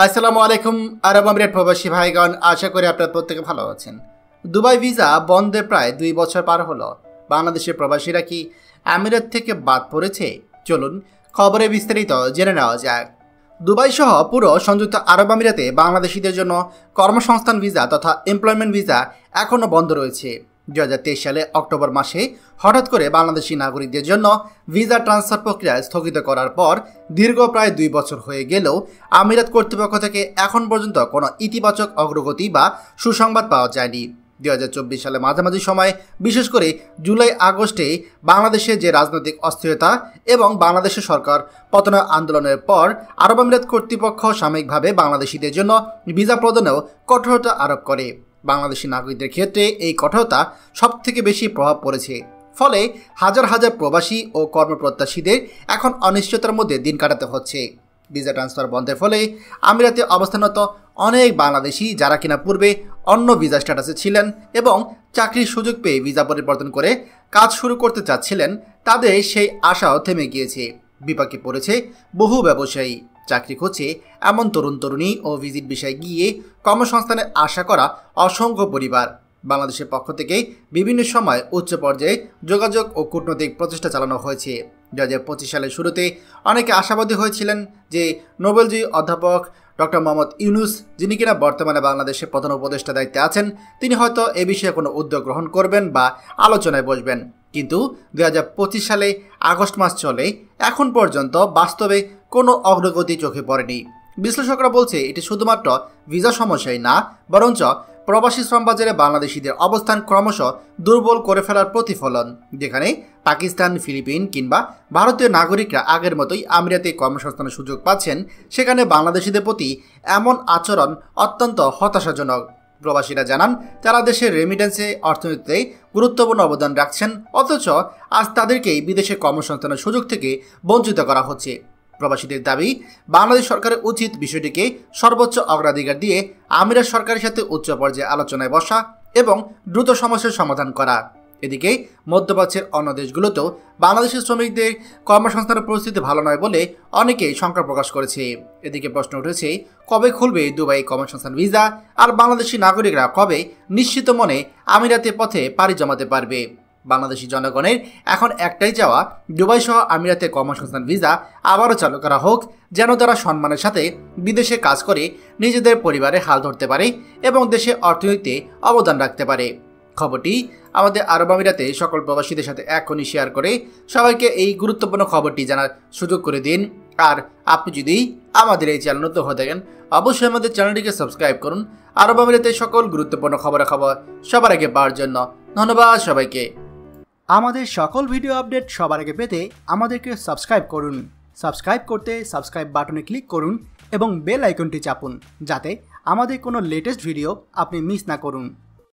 আসসালামু আলাইকুম আরব আমিরাত প্রবাসী ভাইগণ, আশা করি আপনারা প্রত্যেকে ভালো আছেন। দুবাই ভিসা বন্ধে প্রায় 2 বছর পার হলো। বাংলাদেশের প্রবাসীরা কি আমিরাত থেকে বাদ পড়েছে? চলুন খবরে বিস্তারিত জেনে নেওয়া যাক। দুবাই সহ পুরো সংযুক্ত আরব আমিরাতে বাংলাদেশিদের জন্য কর্মসংস্থান ভিসা তথা এমপ্লয়মেন্ট ভিসা এখনও বন্ধ রয়েছে। 2023 সালে অক্টোবর মাসে হঠাৎ করে বাংলাদেশি নাগরিকদের জন্য ভিসা ট্রান্সফার প্রক্রিয়া স্থগিত করার পর দীর্ঘ প্রায় 2 বছর হয়ে গেলেও আমিরাত কর্তৃপক্ষ থেকে এখন পর্যন্ত কোনো ইতিবাচক অগ্রগতি বা সুসংবাদ পাওয়া যায়নি। 2024 সালে মাঝামাঝি সময়, বিশেষ করে জুলাই আগস্টে বাংলাদেশে যে রাজনৈতিক অস্থিরতা এবং বাংলাদেশের সরকার পতনের আন্দোলনের পর আরব আমিরাত কর্তৃপক্ষ সাময়িকভাবে বাংলাদেশিদের জন্য ভিসা প্রদানেও কঠোরতা আরোপ করে। বাংলাদেশি নাগরিকদের ক্ষেত্রে এই কঠোরতা সবথেকে বেশি প্রভাব পড়েছে। ফলে হাজার হাজার প্রবাসী ও কর্মপ্রত্যাশীদের এখন অনিশ্চয়তার মধ্যে দিন কাটাতে হচ্ছে। ভিসা ট্রান্সফার বন্ধের ফলে আমিরাতে অবস্থানরত অনেক বাংলাদেশি, যারা কিনা পূর্বে অন্য ভিসা স্ট্যাটাসে ছিলেন এবং চাকরির সুযোগ পেয়ে ভিসা পরিবর্তন করে কাজ শুরু করতে চাচ্ছিলেন, তাদের সেই আশাও থেমে গিয়েছে। বিপাকে পড়েছে বহু ব্যবসায়ী। চাকরি খুঁজছে এমন তরুণ তরুণী ও ভিজিট বিষয়ে গিয়ে কর্মসংস্থানের আশা করা অসংখ্য পরিবার। বাংলাদেশের পক্ষ থেকে বিভিন্ন সময় উচ্চ পর্যায়ে যোগাযোগ ও কূটনৈতিক প্রচেষ্টা চালানো হয়েছে। 2025 সালের শুরুতে অনেকে আশাবাদী হয়েছিলেন যে নোবেলজয়ী অধ্যাপক ডক্টর মোহাম্মদ ইউনুস, যিনি কিনা বর্তমানে বাংলাদেশের প্রধান উপদেষ্টা দায়িত্বে আছেন, তিনি হয়তো এ বিষয়ে কোনো উদ্যোগ গ্রহণ করবেন বা আলোচনায় বসবেন। কিন্তু 2025 সালে আগস্ট মাস চলে এখন পর্যন্ত বাস্তবে কোনো অগ্রগতি চোখে পড়েনি। বিশ্লেষকরা বলছে এটি শুধুমাত্র ভিসা সমস্যাই না, বরঞ্চ প্রবাসী শ্রমবাজারে বাংলাদেশিদের অবস্থান ক্রমশ দুর্বল করে ফেলার প্রতিফলন। যেখানে পাকিস্তান, ফিলিপিন কিংবা ভারতীয় নাগরিকরা আগের মতোই আমিরাতে কর্মসংস্থানের সুযোগ পাচ্ছেন, সেখানে বাংলাদেশিদের প্রতি এমন আচরণ অত্যন্ত হতাশাজনক। প্রবাসীরা জানান, তারা দেশের রেমিটেন্সে অর্থনীতিতে গুরুত্বপূর্ণ অবদান রাখছেন, অথচ আজ তাদেরকেই বিদেশে কর্মসংস্থানের সুযোগ থেকে বঞ্চিত করা হচ্ছে। প্রবাসীদের দাবি, বাংলাদেশ সরকারের উচিত বিষয়টিকে সর্বোচ্চ অগ্রাধিকার দিয়ে আমিরাত সরকারের সাথে উচ্চ পর্যায়ে আলোচনায় বসা এবং দ্রুত সমস্যার সমাধান করা। এদিকে মধ্যপ্রাচ্যের অন্য দেশগুলোতেও বাংলাদেশের শ্রমিকদের কর্মসংস্থানের পরিস্থিতি ভালো নয় বলে অনেকেই শঙ্কা প্রকাশ করেছে। এদিকে প্রশ্ন উঠেছে, কবে খুলবে দুবাই কর্মসংস্থান ভিসা, আর বাংলাদেশি নাগরিকরা কবে নিশ্চিত মনে আমিরাতের পথে পাড়ি জমাতে পারবে? বাংলাদেশি জনগণের এখন একটাই চাওয়া, দুবাই সহ আমিরাতে কর্মসংস্থান ভিসা আবারও চালু করা হোক, যেন তারা সম্মানের সাথে বিদেশে কাজ করে নিজেদের পরিবারের হাল ধরতে পারে এবং দেশে অর্থনীতিতে অবদান রাখতে পারে। খবরটি আমাদের আরব আমিরাতে সকল প্রবাসীদের সাথে এখনই শেয়ার করে সবাইকে এই গুরুত্বপূর্ণ খবরটি জানার সুযোগ করে দিন। আর আপনি যদি আমাদের এই চ্যানেল নতুন হয়ে থাকেন, অবশ্যই আমাদের চ্যানেলটিকে সাবস্ক্রাইব করুন আরব আমিরাতে সকল গুরুত্বপূর্ণ খবর সবার আগে পাওয়ার জন্য। ধন্যবাদ সবাইকে। আমাদের সকল ভিডিও আপডেট সবার আগে পেতে আমাদেরকে সাবস্ক্রাইব করুন। সাবস্ক্রাইব করতে সাবস্ক্রাইব বাটনে ক্লিক করুন এবং বেল আইকনটি চাপুন, যাতে আমাদের কোনো লেটেস্ট ভিডিও আপনি মিস না করুন।